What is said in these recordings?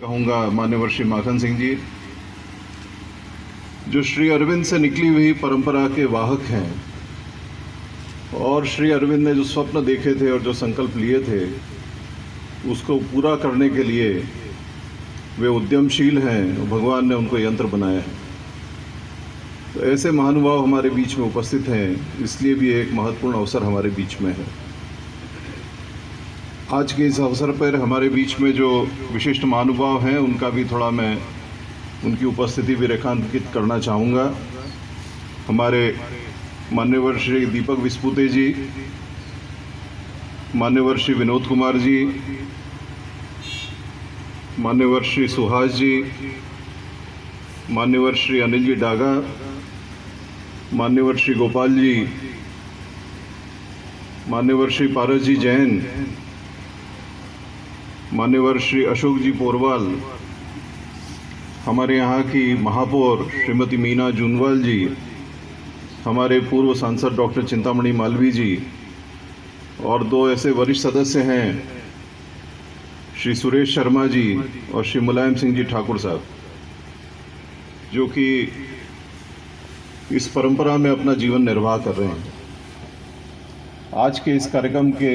कहूँगा मान्यवर श्री माखन सिंह जी, जो श्री अरविंद से निकली हुई परंपरा के वाहक हैं और श्री अरविंद ने जो स्वप्न देखे थे और जो संकल्प लिए थे उसको पूरा करने के लिए वे उद्यमशील हैं। भगवान ने उनको यंत्र बनाया है। तो ऐसे महानुभाव हमारे बीच में उपस्थित हैं, इसलिए भी एक महत्वपूर्ण अवसर हमारे बीच में है। आज के इस अवसर पर हमारे बीच में जो विशिष्ट महानुभाव हैं उनका भी थोड़ा मैं उनकी उपस्थिति भी रेखांकित करना चाहूँगा। हमारे मान्यवर श्री दीपक विस्पुते जी, मान्यवर श्री विनोद कुमार जी, मान्यवर श्री सुहास जी, मान्यवर श्री अनिल जी डागा, मान्यवर श्री गोपाल जी, मान्यवर श्री पारस जी जैन, मान्यवर श्री अशोक जी पोरवाल, हमारे यहाँ की महापौर श्रीमती मीना जूनवाल जी, हमारे पूर्व सांसद डॉक्टर चिंतामणि मालवी जी, और दो ऐसे वरिष्ठ सदस्य हैं श्री सुरेश शर्मा जी और श्री मुलायम सिंह जी ठाकुर साहब, जो कि इस परंपरा में अपना जीवन निर्वाह कर रहे हैं। आज के इस कार्यक्रम के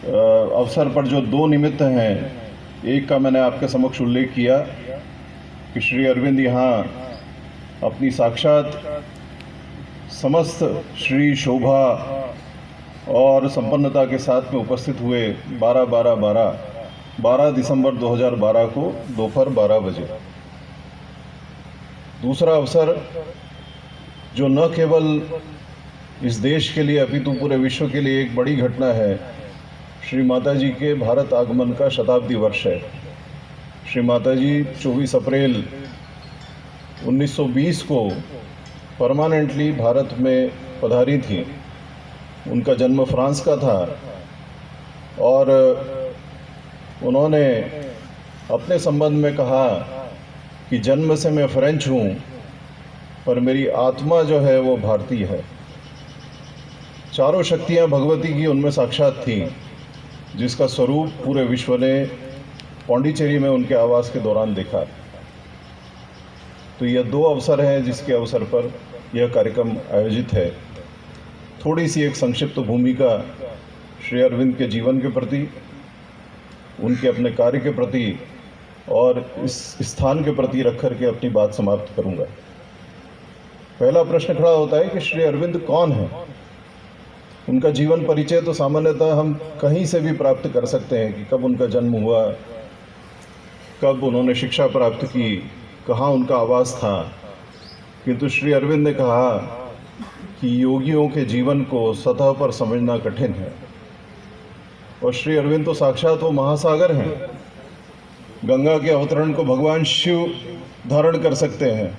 अवसर पर जो दो निमित्त हैं, एक का मैंने आपके समक्ष उल्लेख किया कि श्री अरविंद यहाँ अपनी साक्षात समस्त श्री शोभा और संपन्नता के साथ में उपस्थित हुए 12 दिसंबर 2012 को दोपहर 12 बजे। दूसरा अवसर जो न केवल इस देश के लिए अपितु पूरे विश्व के लिए एक बड़ी घटना है, श्री माता जी के भारत आगमन का शताब्दी वर्ष है। श्री माता जी 24 अप्रैल 1920 को परमानेंटली भारत में पधारी थी। उनका जन्म फ्रांस का था और उन्होंने अपने संबंध में कहा कि जन्म से मैं फ्रेंच हूँ पर मेरी आत्मा जो है वो भारतीय है। चारों शक्तियाँ भगवती की उनमें साक्षात थीं, जिसका स्वरूप पूरे विश्व ने पौंडीचेरी में उनके आवास के दौरान देखा। तो यह दो अवसर हैं जिसके अवसर पर यह कार्यक्रम आयोजित है। थोड़ी सी एक संक्षिप्त भूमिका श्री अरविंद के जीवन के प्रति, उनके अपने कार्य के प्रति और इस स्थान के प्रति रख कर के अपनी बात समाप्त करूंगा। पहला प्रश्न खड़ा होता है कि श्री अरविंद कौन है। उनका जीवन परिचय तो सामान्यतः हम कहीं से भी प्राप्त कर सकते हैं कि कब उनका जन्म हुआ, कब उन्होंने शिक्षा प्राप्त की, कहाँ उनका आवास था। किंतु श्री अरविंद ने कहा कि योगियों के जीवन को सतह पर समझना कठिन है, और श्री अरविंद तो साक्षात वो महासागर हैं। गंगा के अवतरण को भगवान शिव धारण कर सकते हैं।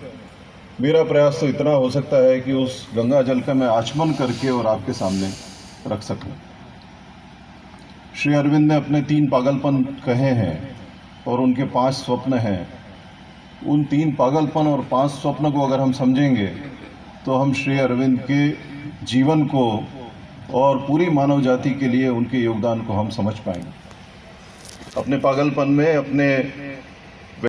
मेरा प्रयास तो इतना हो सकता है कि उस गंगा जल का मैं आचमन करके और आपके सामने रख सकूं। श्री अरविंद ने अपने 3 पागलपन कहे हैं और उनके 5 स्वप्न हैं। उन 3 पागलपन और 5 स्वप्न को अगर हम समझेंगे तो हम श्री अरविंद के जीवन को और पूरी मानव जाति के लिए उनके योगदान को हम समझ पाएंगे। अपने पागलपन में, अपने